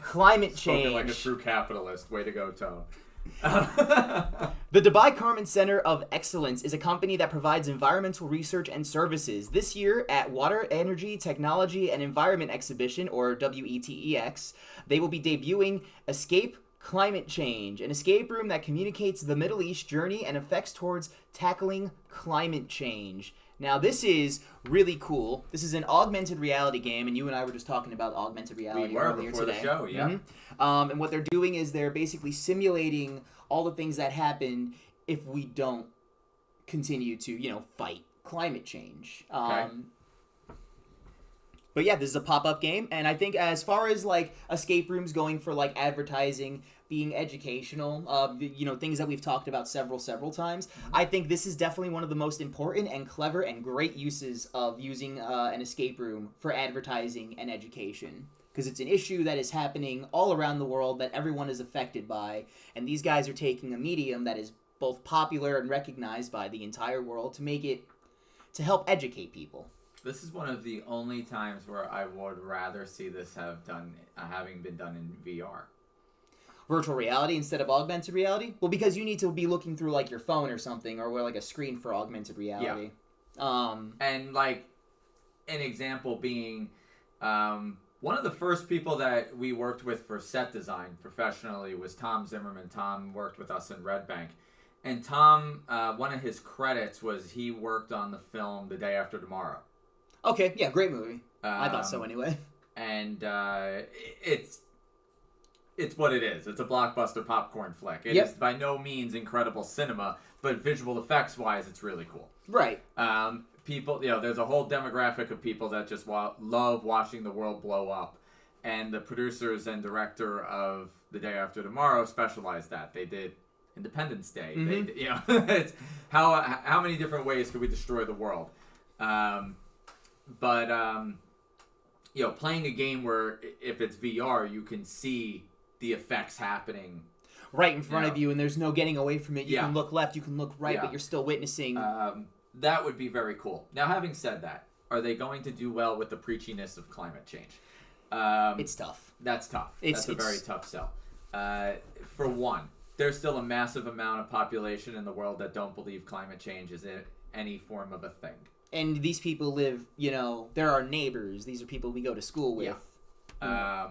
climate Spoken change. like a true capitalist. Way to go, Tone. The Dubai Carmen Center of Excellence is a company that provides environmental research and services. This year at Water, Energy, Technology, and Environment Exhibition, or WETEX, they will be debuting Escape Climate Change, an escape room that communicates the Middle East journey and effects towards tackling climate change. Now, this is really cool. This is an augmented reality game, and you and I were just talking about augmented reality earlier before today. the show, yeah. Mm-hmm. And what they're doing is they're basically simulating all the things that happen if we don't continue to, fight climate change. Okay. But yeah, this is a pop-up game, and I think as far as escape rooms going for advertising, being educational, things that we've talked about several times, I think this is definitely one of the most important and clever and great uses of using an escape room for advertising and education. Because it's an issue that is happening all around the world that everyone is affected by, and these guys are taking a medium that is both popular and recognized by the entire world to help educate people. This is one of the only times where I would rather see this having been done in VR. Virtual reality instead of augmented reality? Well, because you need to be looking through your phone or something, or a screen for augmented reality. Yeah. And an example being, one of the first people that we worked with for set design professionally was Tom Zimmerman. Tom worked with us in Red Bank. And Tom, one of his credits was he worked on the film The Day After Tomorrow. Okay, yeah, great movie. I thought so anyway. And it's what it is. It's a blockbuster popcorn flick. It is by no means incredible cinema, but visual effects wise, it's really cool. Right. People, there's a whole demographic of people that just love watching the world blow up, and the producers and director of The Day After Tomorrow specialized that. They did Independence Day. Mm-hmm. It's how many different ways could we destroy the world? Playing a game where if it's VR, you can see the effects happening right in front of you, and there's no getting away from it. You can look left, you can look right, but you're still witnessing. That would be very cool. Now, having said that, are they going to do well with the preachiness of climate change? It's tough. That's tough. That's a very tough sell. For one, there's still a massive amount of population in the world that don't believe climate change is any form of a thing. And these people live, they're our neighbors. These are people we go to school with. Yeah.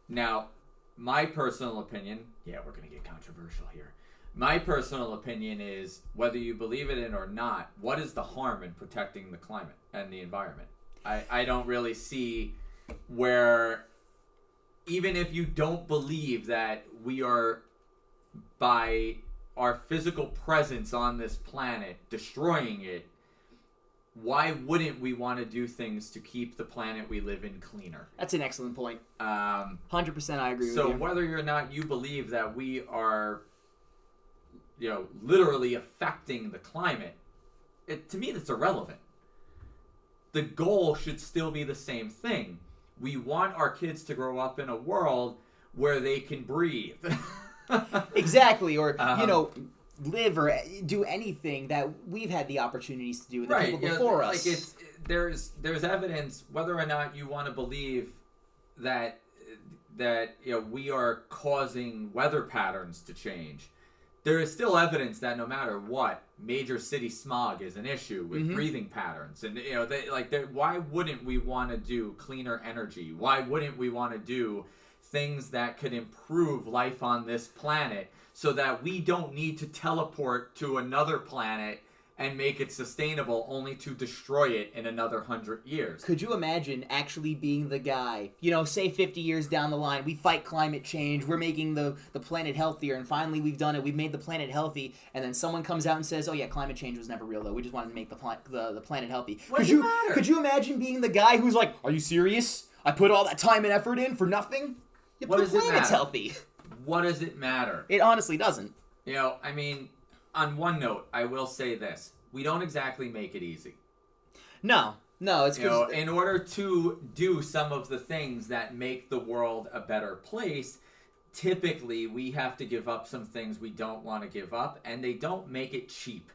Now, my personal opinion, we're going to get controversial here. My personal opinion is, whether you believe it in or not, what is the harm in protecting the climate and the environment? I don't really see where, even if you don't believe that we are, by our physical presence on this planet, destroying it, why wouldn't we want to do things to keep the planet we live in cleaner? That's an excellent point. 100% I agree with you. So whether or not you believe that we are, literally affecting the climate, to me that's irrelevant. The goal should still be the same thing. We want our kids to grow up in a world where they can breathe. Exactly, or, live or do anything that we've had the opportunities to do with the people before us. There's evidence, whether or not you want to believe that we are causing weather patterns to change. There is still evidence that no matter what, major city smog is an issue with breathing patterns, and why wouldn't we want to do cleaner energy? Why wouldn't we want to do things that could improve life on this planet, so that we don't need to teleport to another planet and make it sustainable only to destroy it in another 100 years. Could you imagine actually being the guy, say 50 years down the line, we fight climate change, we're making the planet healthier, and finally we've done it, we've made the planet healthy, and then someone comes out and says, oh yeah, climate change was never real though, we just wanted to make the planet healthy. What does it matter? Could you imagine being the guy who's like, are you serious? I put all that time and effort in for nothing? The planet's healthy. What does it matter? It honestly doesn't. On one note, I will say this. We don't exactly make it easy. No, it's because... in order to do some of the things that make the world a better place, typically we have to give up some things we don't want to give up, and they don't make it cheap.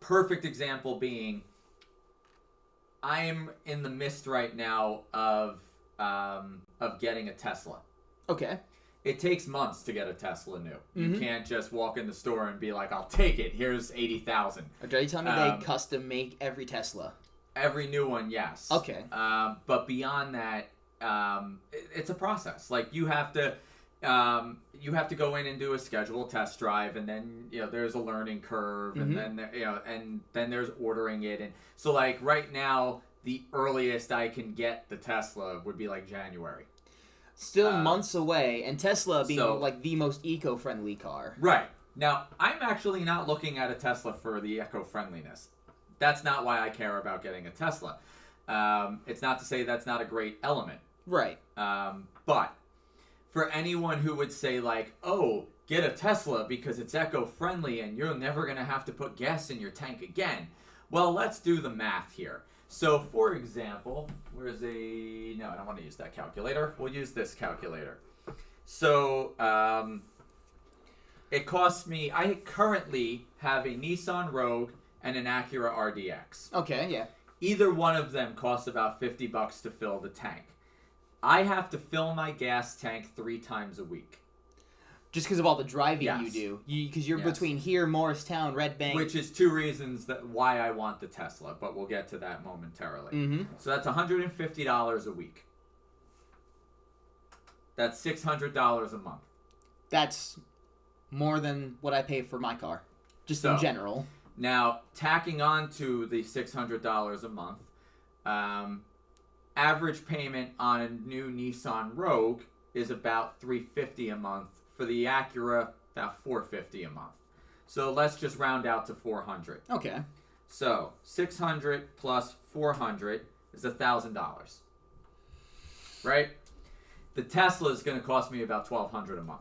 Perfect example being, I'm in the midst right now of of getting a Tesla. Okay. It takes months to get a Tesla new. You Mm-hmm. can't just walk in the store and be like, "I'll take it. Here's 80,000." Are you telling me they custom make every Tesla? Every new one, yes. Okay. But beyond that, it's a process. Like you have to go in and do a scheduled test drive, and then there's a learning curve, and then there's ordering it, and so like right now, the earliest I can get the Tesla would be like January. Still months away, and Tesla being like the most eco-friendly car. Right. Now, I'm actually not looking at a Tesla for the eco-friendliness. That's not why I care about getting a Tesla. It's not to say that's not a great element. Right. But for anyone who would say like, oh, get a Tesla because it's eco-friendly and you're never going to have to put gas in your tank again. Well, let's do the math here. So, for example, no, I don't want to use that calculator. We'll use this calculator. So, it costs me, I currently have a Nissan Rogue and an Acura RDX. Okay, yeah. Either one of them costs about $50 to fill the tank. I have to fill my gas tank 3 times a week. Just because of all the driving Yes. you do. Because you're Yes. between here, Morristown, Red Bank. Which is 2 reasons why I want the Tesla, but we'll get to that momentarily. Mm-hmm. So that's $150 a week. That's $600 a month. That's more than what I pay for my car. Just in general. Now, tacking on to the $600 a month, average payment on a new Nissan Rogue is about $350 a month. For the Acura, about $450 a month. So let's just round out to $400. Okay. So $600 plus $400 is $1,000. Right? The Tesla is going to cost me about $1,200 a month.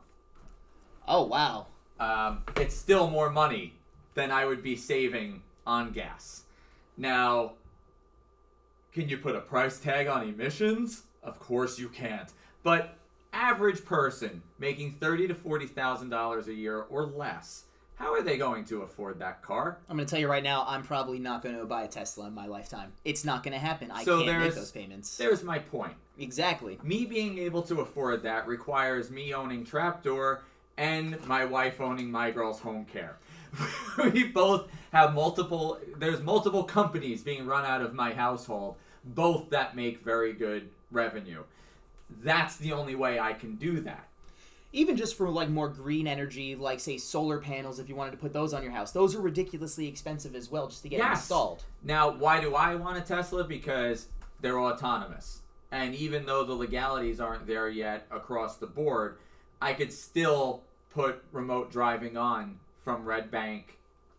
Oh, wow. It's still more money than I would be saving on gas. Now, can you put a price tag on emissions? Of course you can't. But average person making $30,000 to $40,000 a year or less, how are they going to afford that car? I'm going to tell you right now, I'm probably not going to buy a Tesla in my lifetime. It's not going to happen. I can't make those payments. There's my point. Exactly. Me being able to afford that requires me owning Trapdoor and my wife owning My Girl's Home Care. We both have there's multiple companies being run out of my household, both that make very good revenue. That's the only way I can do that. Even just for like more green energy, like say solar panels, if you wanted to put those on your house, those are ridiculously expensive as well just to get installed. Now, why do I want a Tesla? Because they're autonomous. And even though the legalities aren't there yet across the board, I could still put remote driving on from Red Bank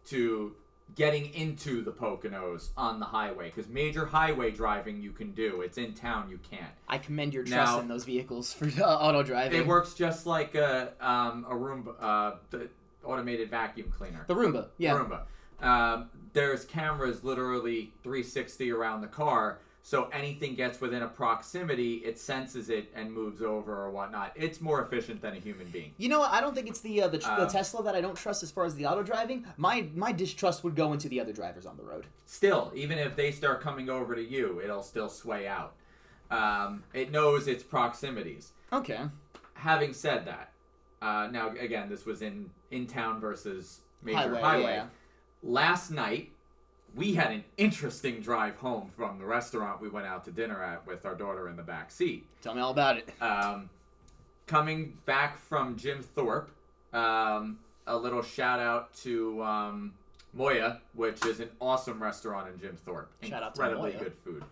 to getting into the Poconos on the highway, because major highway driving you can do. It's in town, you can't. I commend your trust in those vehicles for auto driving. It works just like a Roomba, the automated vacuum cleaner. The Roomba, yeah. Roomba. There's cameras literally 360 around the car, so anything gets within a proximity, it senses it and moves over or whatnot. It's more efficient than a human being. You know what? I don't think it's the Tesla that I don't trust as far as the auto driving. My distrust would go into the other drivers on the road. Still, even if they start coming over to you, it'll still sway out. It knows its proximities. Okay. Having said that, now again, this was in town versus major highway. Yeah. Last night, we had an interesting drive home from the restaurant we went out to dinner at with our daughter in the back seat. Tell me all about it. Coming back from Jim Thorpe, a little shout out to Moya, which is an awesome restaurant in Jim Thorpe. Shout out to Incredibly Moya. good food.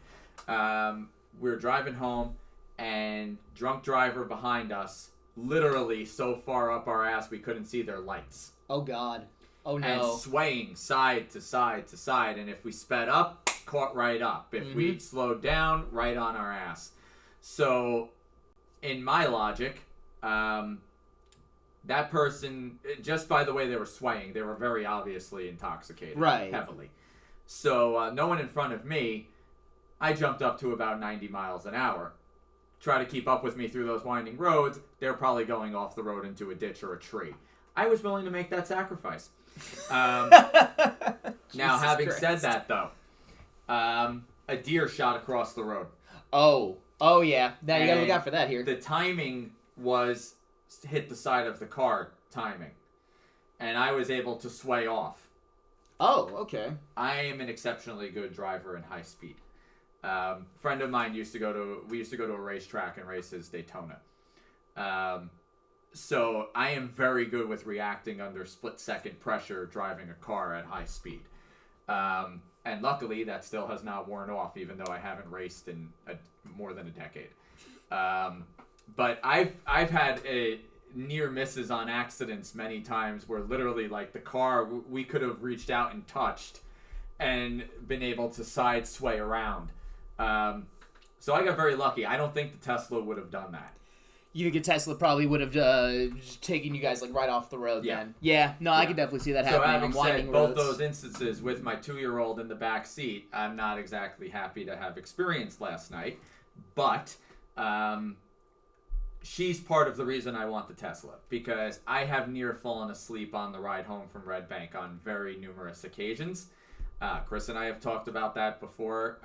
We were driving home, and drunk driver behind us, literally so far up our ass we couldn't see their lights. Oh, God. Oh, no. And swaying side to side to side. And if we sped up, caught right up. If we slowed down, right on our ass. So, in my logic, that person, just by the way they were swaying, they were very obviously intoxicated. Right. Heavily. So, no one in front of me, I jumped up to about 90 miles an hour. Try to keep up with me through those winding roads, they're probably going off the road into a ditch or a tree. I was willing to make that sacrifice. Now, having said that, though, a deer shot across the road. Oh, Oh yeah, now you gotta look And out for that here. The timing was hit the side of the car timing, and I was able to sway off. Oh, okay. I am an exceptionally good driver in high speed. Friend of mine used to go to a racetrack and race his Daytona. So I am very good with reacting under split-second pressure driving a car at high speed. And luckily, that still has not worn off, even though I haven't raced in more than a decade. But I've had near misses on accidents many times where literally, like, the car, we could have reached out and touched and been able to side sway around. So I got very lucky. I don't think the Tesla would have done that. You think a Tesla probably would have taken you guys like right off the road then? Yeah, no, I could definitely see that happening. So having on winding said both roads. those instances with my 2-year-old in the back seat, I'm not exactly happy to have experienced last night, but she's part of the reason I want the Tesla, because I have near fallen asleep on the ride home from Red Bank on very numerous occasions. Chris and I have talked about that before.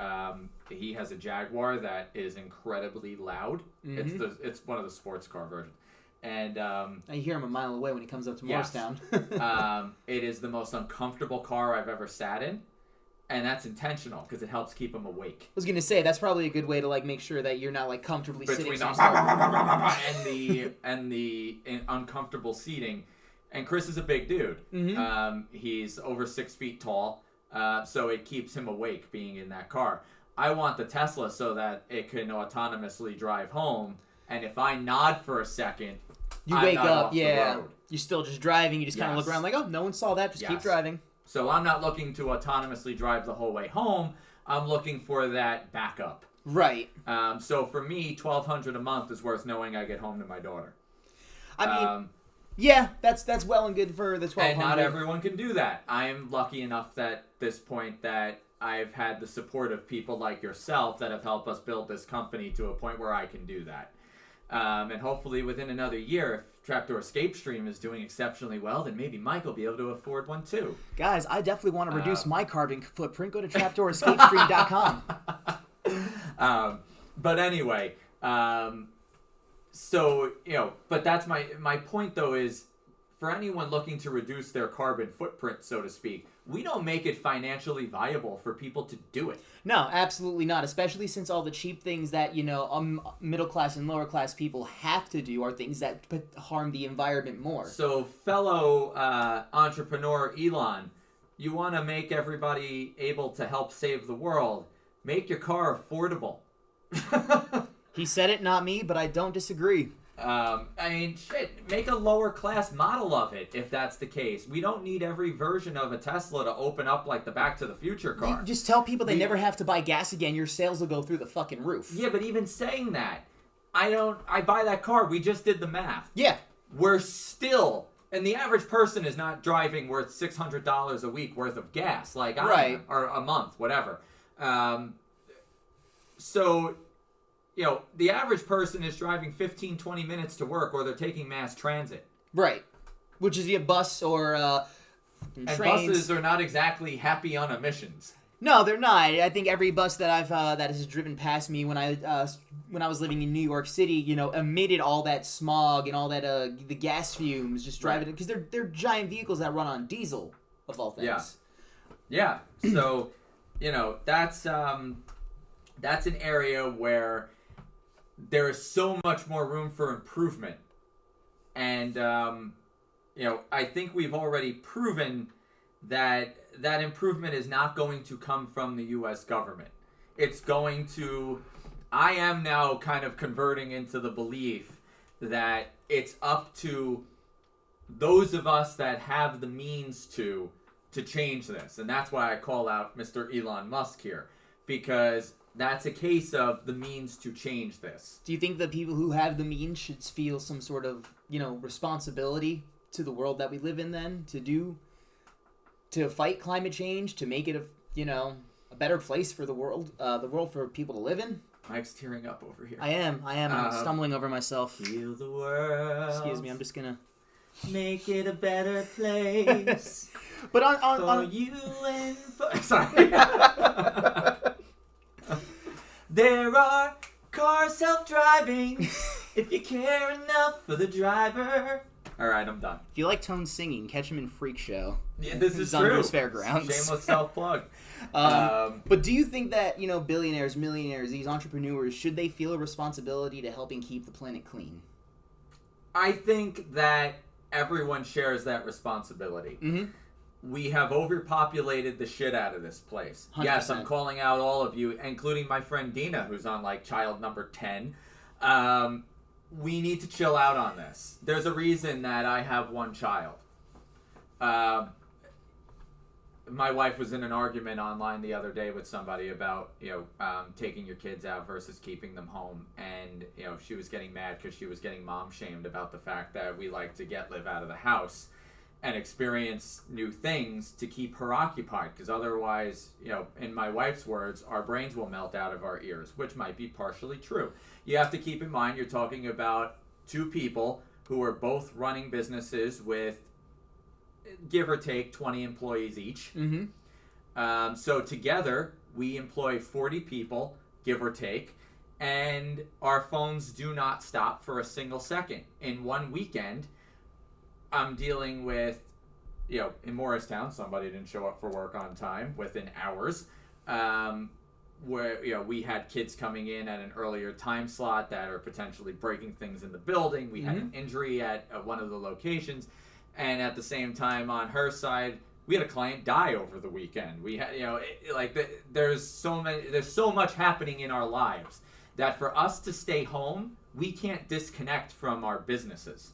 He has a Jaguar that is incredibly loud. Mm-hmm. It's one of the sports car versions. And I hear him a mile away when he comes up to Morristown. It is the most uncomfortable car I've ever sat in, and that's intentional because it helps keep him awake. I was gonna say that's probably a good way to like make sure that you're not like comfortably between sitting and the uncomfortable seating. And Chris is a big dude. Mm-hmm. He's over 6 feet tall, so it keeps him awake being in that car. I want the Tesla so that it can autonomously drive home, and if I nod for a second, you I'm wake not up, off the yeah. road. You're still just driving. You just kind of look around like, oh, no one saw that. Just keep driving. So I'm not looking to autonomously drive the whole way home. I'm looking for that backup. Right. So for me, $1,200 a month is worth knowing I get home to my daughter. I mean, yeah, that's well and good for the $1,200. And not everyone can do that. I am lucky enough at this point that I've had the support of people like yourself that have helped us build this company to a point where I can do that. And hopefully within another year, if Trapdoor Escape Stream is doing exceptionally well, then maybe Mike will be able to afford one too. Guys, I definitely want to reduce my carbon footprint. Go to trapdoorescapestream.com. But anyway, so, but that's my point though is, for anyone looking to reduce their carbon footprint, so to speak, we don't make it financially viable for people to do it. No, absolutely not. Especially since all the cheap things that, middle class and lower class people have to do are things that harm the environment more. So, fellow entrepreneur Elon, you want to make everybody able to help save the world, make your car affordable. He said it, not me, but I don't disagree. Make a lower class model of it if that's the case. We don't need every version of a Tesla to open up like the Back to the Future car. You just tell people they never have to buy gas again. Your sales will go through the fucking roof. Yeah, but even saying that, I buy that car. We just did the math. Yeah. We're still, and the average person is not driving worth $600 a week worth of gas, like I am, or a month, whatever. So, the average person is driving 15, 20 minutes to work, or they're taking mass transit. Right. Which is a bus or and trains. Buses are not exactly happy on emissions. No, they're not. I think every bus that I've that has driven past me when I was living in New York City, emitted all that smog and all that the gas fumes just driving it, because they're giant vehicles that run on diesel, of all things. Yeah. So, that's an area where there is so much more room for improvement. And, I think we've already proven that improvement is not going to come from the U.S. government. It's going to... I am now kind of converting into the belief that it's up to those of us that have the means to change this. And that's why I call out Mr. Elon Musk here. Because... that's a case of the means to change this. Do you think the people who have the means should feel some sort of, responsibility to the world that we live in then to fight climate change, to make it a better place for the world for people to live in? Mike's tearing up over here. I am. I'm stumbling over myself. Heal the world. Excuse me, I'm just gonna make it a better place. But on you and for... Sorry. There are car self-driving if you care enough for the driver. All right, I'm done. If you like Tone singing, catch him in Freak Show. Yeah, this is Zonder's true. Fairgrounds. Shameless self-plug. But do you think that, billionaires, millionaires, these entrepreneurs, should they feel a responsibility to helping keep the planet clean? I think that everyone shares that responsibility. Mm-hmm. We have overpopulated the shit out of this place. 100%. Yes, I'm calling out all of you, including my friend Dina, who's on like child number 10. We need to chill out on this. There's a reason that I have one child. My wife was in an argument online the other day with somebody about taking your kids out versus keeping them home, and she was getting mad because she was getting mom shamed about the fact that we like to live out of the house and experience new things to keep her occupied, because otherwise, in my wife's words, our brains will melt out of our ears, which might be partially true. You have to keep in mind you're talking about two people who are both running businesses with, give or take, 20 employees each. Mm-hmm. So together, we employ 40 people, give or take, and our phones do not stop for a single second. In one weekend, I'm dealing with, in Morristown, somebody didn't show up for work on time within hours, where, we had kids coming in at an earlier time slot that are potentially breaking things in the building. We had an injury at one of the locations. And at the same time, on her side, we had a client die over the weekend. We had, there's so much happening in our lives that for us to stay home, we can't disconnect from our businesses,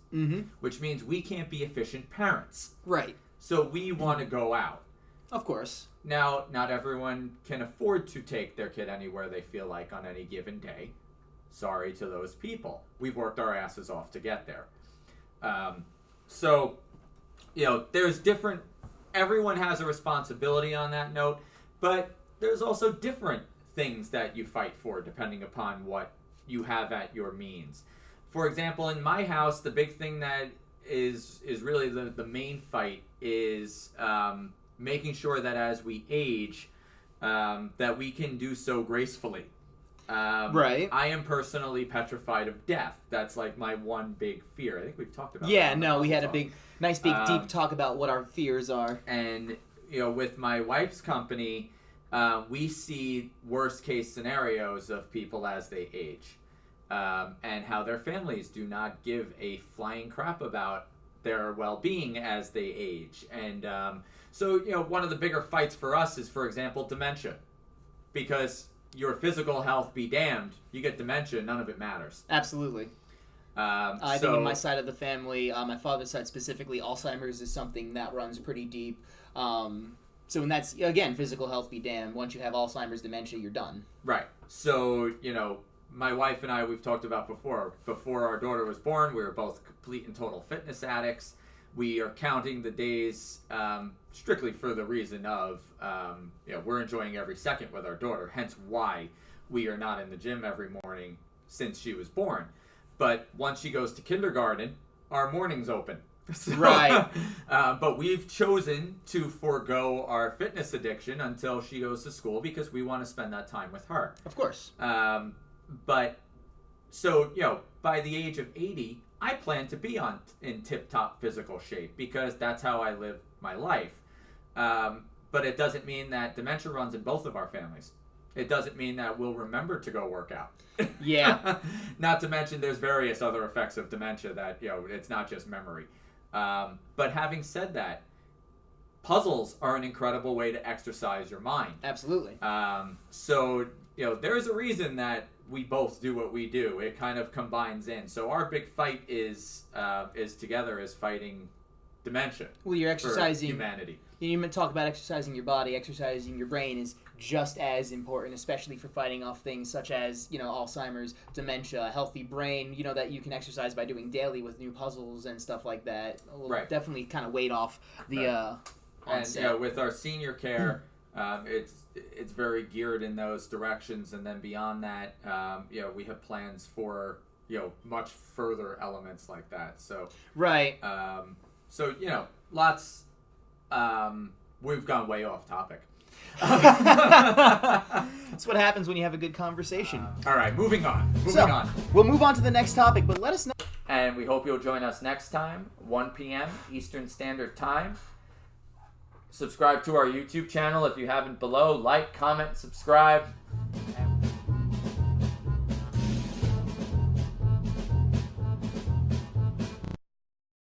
which means we can't be efficient parents. Right. So we want to go out. Of course. Now, not everyone can afford to take their kid anywhere they feel like on any given day. Sorry to those people. We've worked our asses off to get there. So, there's different, everyone has a responsibility on that note, but there's also different things that you fight for depending upon what you have at your means. For example, in my house, the big thing that is really the main fight is making sure that as we age, that we can do so gracefully. Right. I am personally petrified of death. That's like my one big fear. I think we've talked about that. Yeah, no, we had a nice big deep talk about what our fears are. And, with my wife's company, we see worst case scenarios of people as they age, and how their families do not give a flying crap about their well-being as they age. And so, one of the bigger fights for us is, for example, dementia. Because your physical health be damned, you get dementia, none of it matters. Absolutely. I think on my side of the family, my father's side specifically, Alzheimer's is something that runs pretty deep. So when that's, again, physical health be damned, once you have Alzheimer's, dementia, you're done. Right. So, my wife and I, we've talked about before our daughter was born, we were both complete and total fitness addicts. We are counting the days strictly for the reason of, we're enjoying every second with our daughter, hence why we are not in the gym every morning since she was born. But once she goes to kindergarten, our morning's open. So, right. But we've chosen to forego our fitness addiction until she goes to school because we want to spend that time with her. Of course. But so, by the age of 80, I plan to be in tip-top physical shape because that's how I live my life. But it doesn't mean that dementia runs in both of our families. It doesn't mean that we'll remember to go work out. Yeah. Not to mention there's various other effects of dementia that, it's not just memory. But having said that, puzzles are an incredible way to exercise your mind. Absolutely. So, there's a reason that we both do what we do. It kind of combines in. So our big fight is together is fighting dementia. Well, you're exercising for humanity. You even talk about exercising your body, exercising your brain is just as important, especially for fighting off things such as, Alzheimer's, dementia, a healthy brain, that you can exercise by doing daily with new puzzles and stuff like that. Will definitely kind of weight off the onset. And with our senior care, it's very geared in those directions, and then beyond that, we have plans for much further elements like that. So right. So lots. We've gone way off topic. That's what happens when you have a good conversation. All right, moving on. We'll move on to the next topic, but let us know. And we hope you'll join us next time, 1 p.m. Eastern Standard Time. Subscribe to our YouTube channel if you haven't below. Like, comment, subscribe. And